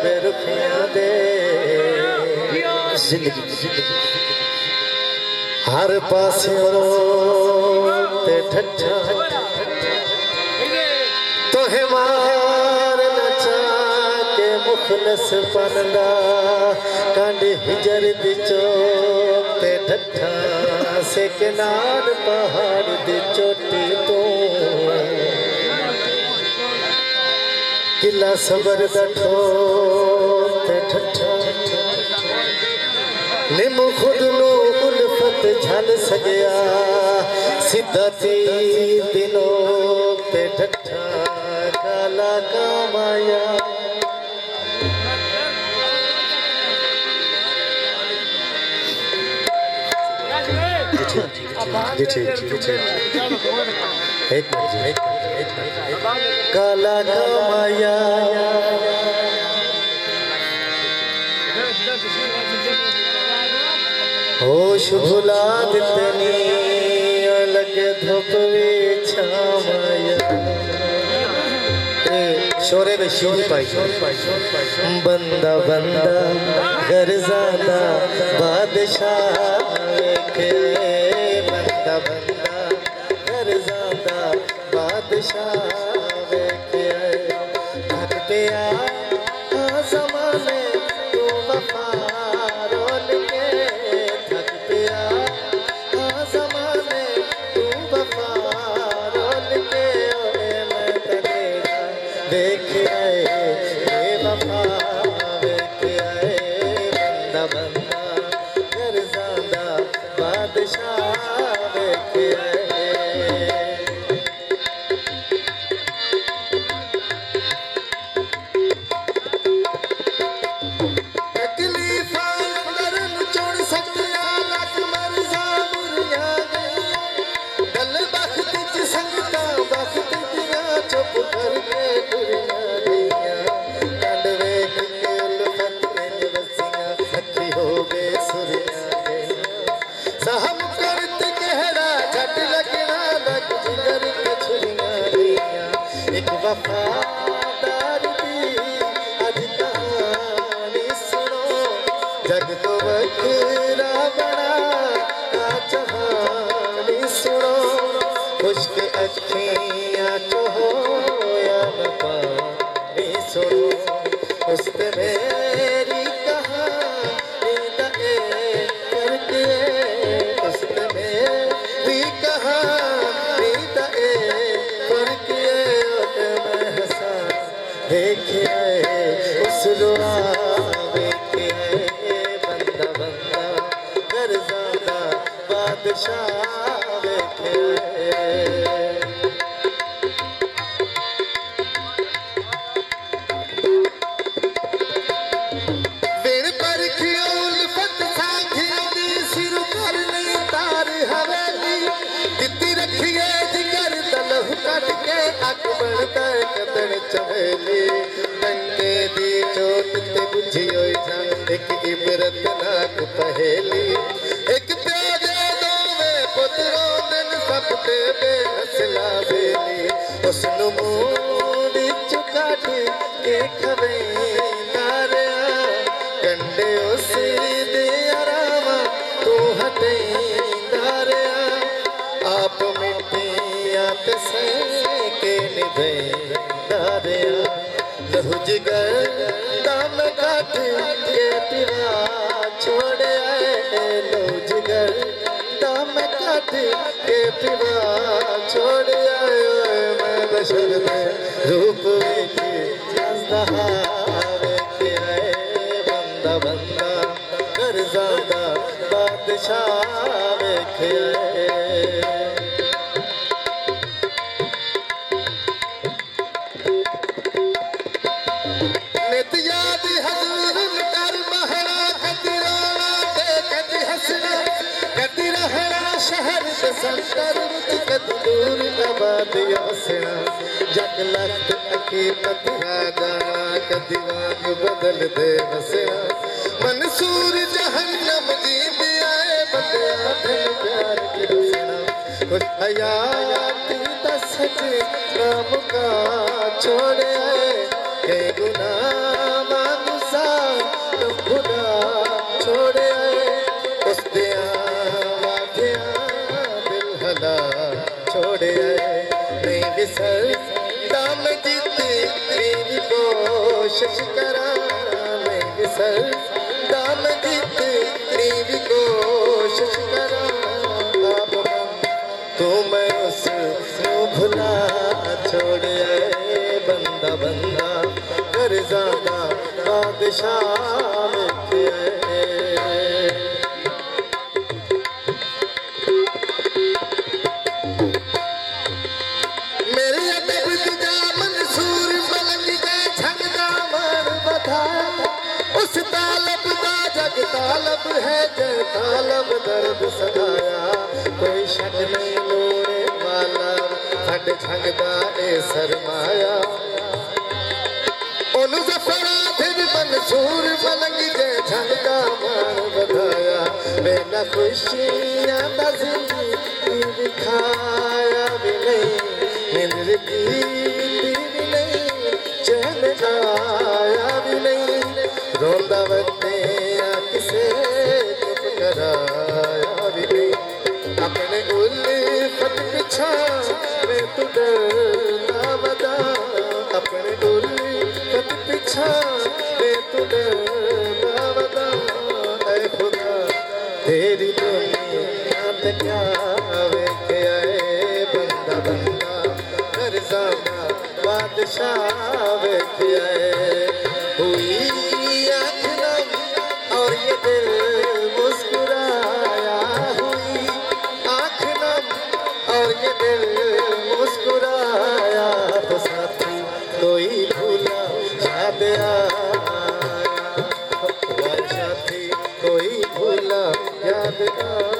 बेरुखियां दे हर पासियों ते ठट्ठा तोहे मार नचा के मुखलस पनदा कंड हिजर दी चोक ते ठट्ठा से किनार पहाड़ दी चोटी तो किला सबर दा ठोक ते ठट्ठा निम खुद नो उल्फत झल सगया सीधा तीर दिनों पे ठट्ठा काला कामाया एक काला कामाया होश भुला दितनी लगे धूप छामाया शोरे में शोर पाई बंदा बंदा गरजादा बादशाह के बंदा बंदा गरजादा बादशाह के थक पे आ ज़माने तू वफा रोल के थक पे आ ज़माने तू वफा रोल के मैं तेरा देख आए बेवफा देख आए बंदा बंदा गरजादा बादशाह देख आए वफादार दी अज कहानी सुनो जग तो बखरा बड़ा जहानी सुनो खुश्क अखियां चो या न पानी सुनो उस्त मेरी कहानी दे करके उस्त मेरी कहानी दे करके देखे उस रुआ देखे बंदा बंदा गरजादा बादशाह देखे बिन पर उल्फत साखियों दी सिर कर नहीं तार हवेली दिती रखिए जिगर तलह कट के अक बनता कदर चमेली टंके दी चोट ते बुझी होई ना एक इबरत नाक पहेली एक प्यारे दोवे पुत्रों दिन सब ते बेहसला बेली उसनु मुंह चुका के खवे नारिया कंडे उस दे आरामा तू हटे नारिया आप मिट्टिया ते से के निभे दारिया लहू जिगर दाम काट के पिवा छोड़े आए लहू जिगर दाम काट के पिवा छोड़े आए मैं बशर में रूप वेखे वेखे आए बंदा बंदा गरजादा बादशाह वेखे आए शहर से संतर दूर आबाद योसना जग लख्त हकीकत गाना कदीवान बदल दे बसना मंसूर जहन्नम जी भी आए बंदे प्यार की बसना कुछ हयाती दस नाम का छोड़े आए के गुनाह मांग कोशिश करा मैं विसर दाम जितनी भी कोशिश करा अब तू मैं उसको भुला छोड़ आए बंदा बंदा कर ज़्यादा बादशाह मेरे अदब तुझा मंसूर पलंग के झगड़ा मार बधाया उस तालब का जग तालब है जय तालब दर्द सदाया कोई शक नहीं लोड़े वाला फट झगड़ा ए सरमाया ओनु जफरा फिर मंसूर पलंग के झगड़ा मार बधाया बेना खुशियां दा जिंदगी दिखाया भी नहीं नींद की भी नहीं चैन आया भी नहीं रोंदा वते किसे चुप कराया भी नहीं अपने उल्फत पिछा मैं तू डरना बता अपने उल्फत पिछा मैं तू डरना बता ऐ खुदा तेरी दुनिया ते क्या वेखे आए बंदा बंदा बादशाह वेखिया हुई आँख नम और ये दिल मुस्कुराया हुई आँख नम और ये दिल मुस्कुराया तो साथी कोई भूला याद आया साथी कोई भूला याद आया